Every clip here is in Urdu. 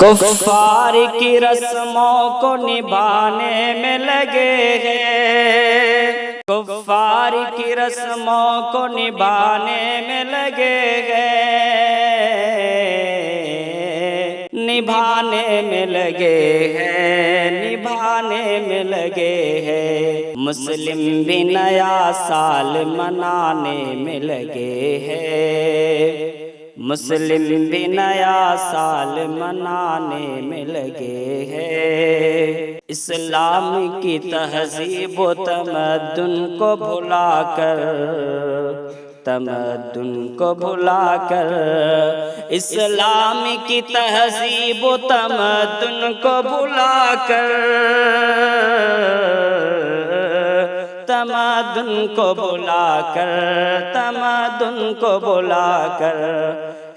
کفار کی رسموں کو نبھانے میں لگے ہیں، کفار کی رسموں کو نبھانے میں لگے ہیں، نبھانے میں لگے ہیں، نبھانے میں لگے ہیں۔ مسلم بھی نیا سال منانے میں لگے ہیں، مسلم بھی نیا سال منانے میں لگے ہیں۔ اسلام کی تہذیب و تمدن کو بھلا کر، تمدن کو بھلا کر، اسلام کی تہذیب و تمدن کو بھلا کر، تمدن کو بھلا کر، تمدن کو بھلا کر،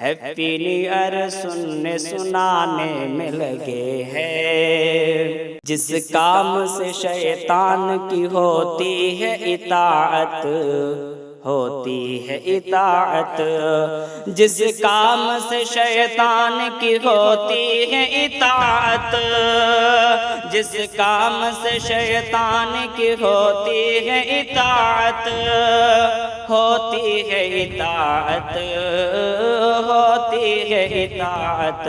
ہیپی نیو ایئر سنانے میں لگے ہیں۔ جس کام سے شیطان کی ہوتی ہے اطاعت، ہوتی ہے اطاعت، جس کام سے شیطان کی ہوتی ہے اطاعت، جس کام سے شیطان کی ہوتی ہے اطاعت، ہوتی ہے اطاعت، ہوتی ہے اطاعت،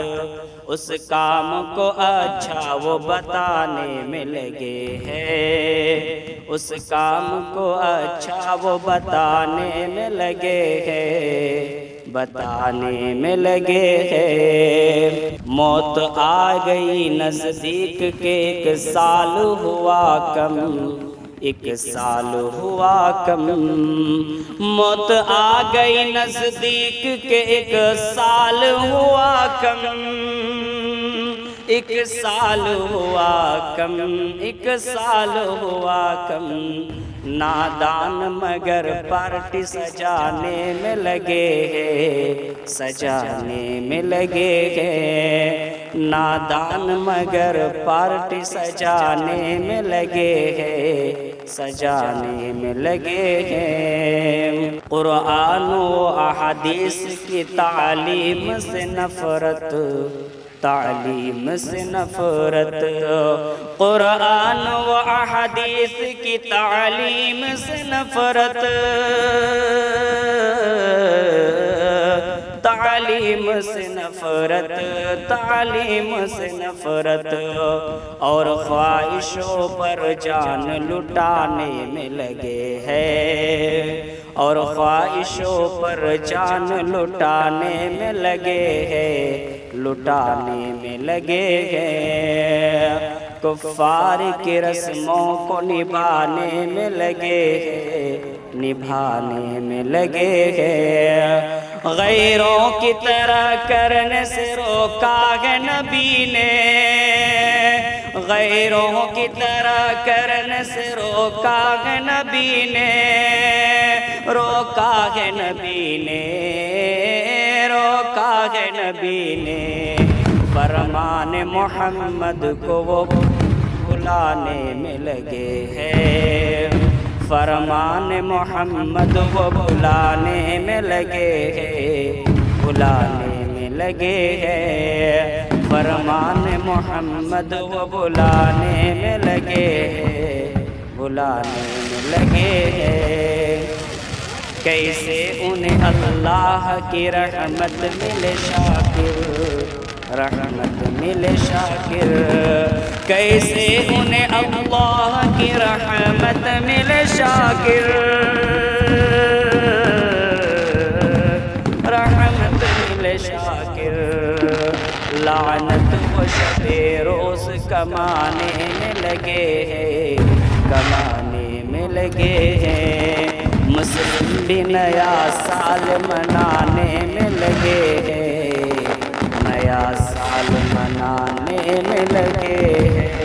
اس کام کو اچھا وہ بتانے میں لگے ہیں، اس کام کو اچھا وہ بتانے میں لگے ہیں، بتانے میں لگے ہیں۔ موت آ گئی نزدیک کے ایک سال ہوا کم، ایک سال ہوا کم، موت آ گئی نزدیک کے ایک سال ہوا کم، ایک سال ہوا کم، ایک سال ہوا کم، نادان مگر پارٹی سجانے میں لگے ہیں، سجانے میں لگے ہیں، نادان مگر پارٹی سجانے میں لگے ہیں، سجانے میں لگے ہیں۔ قرآن و احادیث کی تعلیم سے نفرت، تعلیم سے نفرت، قرآن و احادیث کی تعلیم سے نفرت، تعلیم سے نفرت، تعلیم سے نفرت، اور خواہشوں پر جان لٹانے میں لگے ہیں، اور خواہشوں پر جان لٹانے میں لگے ہیں، لٹانے میں لگے ہیں۔ کفار کی رسموں کو نبھانے میں لگے ہیں، نبھانے میں لگے ہیں۔ غیروں کی طرح کرنے سے روکا ہے نبی نے، غیروں کی طرح کرنے سے روکا ہے نبی نے، روکا ہے نبی نے، روکا ہے نبی نے، فرمان محمد کو وہ بھلانے میں لگے ہیں، فرمان محمد وہ بھلانے میں لگے ہیں، بھلانے میں لگے ہیں، فرمان محمد وہ بھلانے میں لگے ہیں، بھلانے میں لگے ہیں۔ کیسے انہیں اللہ کی رحمت ملے شاکر، رحمت ملے شاکر، کیسے انہیں اللہ کی رحمت ملے شاکر، رحمت ملے شاکر، لعنت و شب روز کمانے میں لگے ہیں، کمانے میں لگے ہیں، مسلم بھی نیا سال منانے میں لگے ہیں، نیا سال منانے میں لگے ہیں۔